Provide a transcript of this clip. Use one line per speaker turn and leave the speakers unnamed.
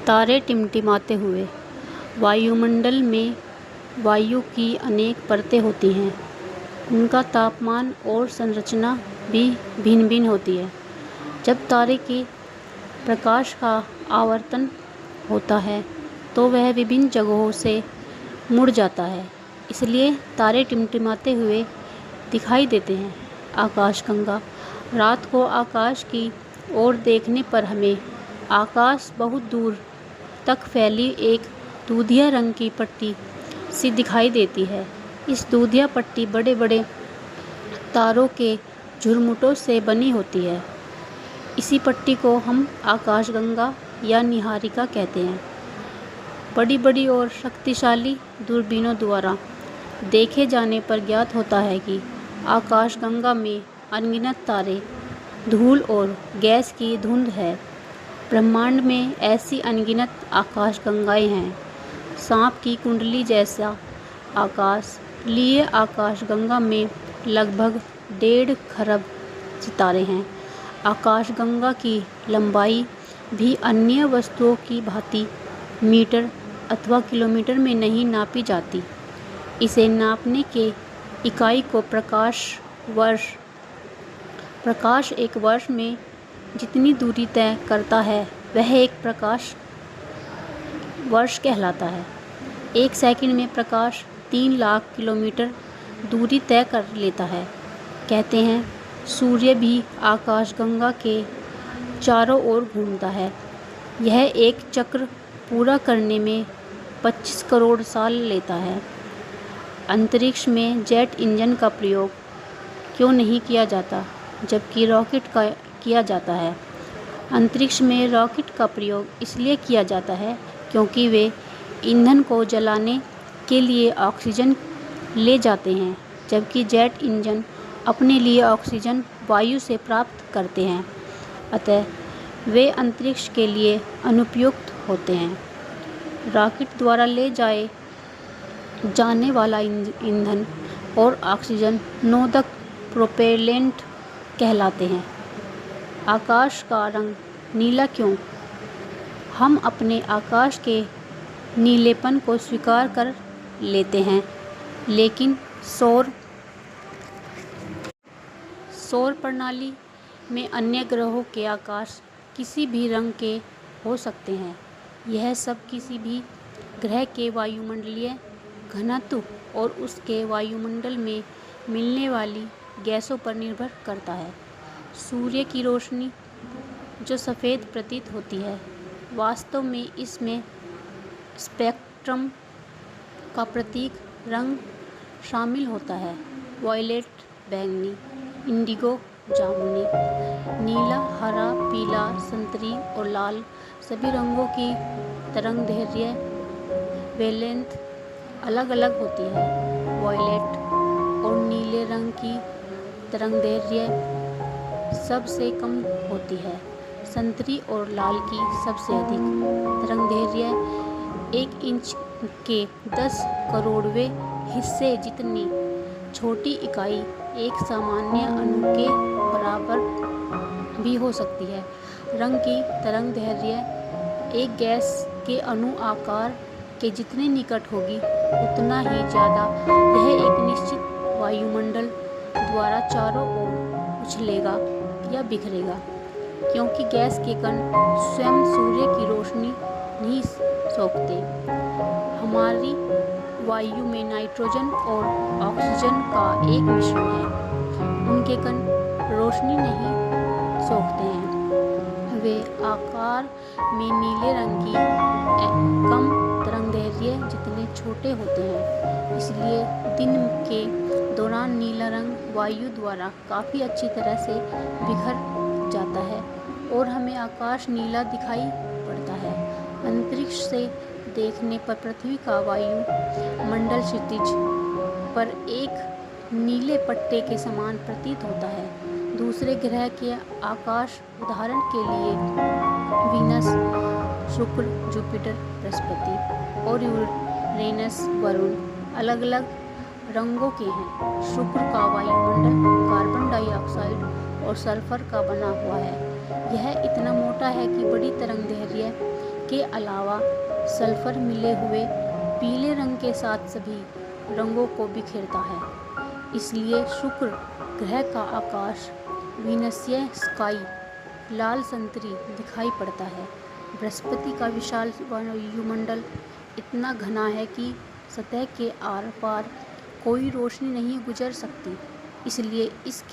तारे टिमटिमाते हुए। वायुमंडल में वायु की अनेक परतें होती हैं। उनका तापमान और संरचना भी भिन्न भिन्न होती है। जब तारे के प्रकाश का आवर्तन होता है तो वह विभिन्न जगहों से मुड़ जाता है, इसलिए तारे टिमटिमाते हुए दिखाई देते हैं। आकाशगंगा। रात को आकाश की ओर देखने पर हमें आकाश बहुत दूर तक फैली एक दूधिया रंग की पट्टी सी दिखाई देती है। इस दूधिया पट्टी बड़े बड़े तारों के झुरमुटों से बनी होती है। इसी पट्टी को हम आकाशगंगा या निहारिका कहते हैं। बड़ी बड़ी और शक्तिशाली दूरबीनों द्वारा देखे जाने पर ज्ञात होता है कि आकाशगंगा में अनगिनत तारे, धूल और गैस की धुंध है। ब्रह्मांड में ऐसी अनगिनत आकाशगंगाएं हैं। सांप की कुंडली जैसा आकाश लिए आकाशगंगा में लगभग 1.5 खरब सितारे हैं। आकाशगंगा की लंबाई भी अन्य वस्तुओं की भांति मीटर अथवा किलोमीटर में नहीं नापी जाती। इसे नापने के इकाई को प्रकाश एक वर्ष में जितनी दूरी तय करता है वह एक प्रकाश वर्ष कहलाता है। एक सेकंड में प्रकाश 3 लाख किलोमीटर दूरी तय कर लेता है। कहते हैं सूर्य भी आकाशगंगा के चारों ओर घूमता है। यह एक चक्र पूरा करने में 25 करोड़ साल लेता है। अंतरिक्ष में जेट इंजन का प्रयोग क्यों नहीं किया जाता जबकि रॉकेट का किया जाता है? अंतरिक्ष में रॉकेट का प्रयोग इसलिए किया जाता है क्योंकि वे ईंधन को जलाने के लिए ऑक्सीजन ले जाते हैं, जबकि जेट इंजन अपने लिए ऑक्सीजन वायु से प्राप्त करते हैं, अतः वे अंतरिक्ष के लिए अनुपयुक्त होते हैं। रॉकेट द्वारा ले जाए जाने वाला ईंधन और ऑक्सीजन नोदक प्रोपेलेंट कहलाते हैं। आकाश का रंग नीला क्यों? हम अपने आकाश के नीलेपन को स्वीकार कर लेते हैं, लेकिन सौर प्रणाली में अन्य ग्रहों के आकाश किसी भी रंग के हो सकते हैं। यह सब किसी भी ग्रह के वायुमंडलीय घनत्व और उसके वायुमंडल में मिलने वाली गैसों पर निर्भर करता है। सूर्य की रोशनी जो सफ़ेद प्रतीत होती है, वास्तव में इसमें स्पेक्ट्रम का प्रतीक रंग शामिल होता है। वॉयलेट बैंगनी, इंडिगो जामुनी, नीला, हरा, पीला, संतरी और लाल सभी रंगों की तरंगदैर्घ्य वेवलेंथ अलग अलग होती है। वॉयलेट और नीले रंग की तरंगदैर्घ्य सबसे कम होती है। संतरी और लाल की सबसे अधिक तरंगदैर्घ्य 1 इंच के 10 करोड़वें हिस्से जितनी छोटी इकाई एक सामान्य अणु के बराबर भी हो सकती है। रंग की तरंगदैर्घ्य एक गैस के अणु आकार के जितने निकट होगी उतना ही ज़्यादा यह एक निश्चित वायुमंडल द्वारा चारों ओर उछलेगा या बिखरेगा, क्योंकि गैस के कण स्वयं सूर्य की रोशनी नहीं सोखते। हमारी वायु में नाइट्रोजन और ऑक्सीजन का एक मिश्रण है। उनके कण रोशनी नहीं सोखते हैं। वे आकार में नीले रंग की कम तरंगदैर्घ्य जितने छोटे होते हैं, इसलिए दिन के दौरान नीला रंग वायु द्वारा काफ़ी अच्छी तरह से बिखर जाता है और हमें आकाश नीला दिखाई पड़ता है। अंतरिक्ष से देखने पर पृथ्वी का वायु मंडल क्षितिज पर एक नीले पट्टे के समान प्रतीत होता है। दूसरे ग्रह के आकाश उदाहरण के लिए वीनस, शुक्र, जुपिटर, बृहस्पति और यूरेनस, वरुण अलग अलग रंगों के हैं। शुक्र का वायुमंडल कार्बन डाइऑक्साइड और सल्फर का बना हुआ है। यह इतना मोटा है कि बड़ी तरंगदैर्घ्य के अलावा सल्फर मिले हुए पीले रंग के साथ सभी रंगों को बिखेरता है। इसलिए शुक्र ग्रह का आकाश वीनसीय स्काई लाल संतरी दिखाई पड़ता है। बृहस्पति का विशाल वायुमंडल इतना घना है कि सतह के आर पार कोई रोशनी नहीं गुजर सकती, इसलिए इसके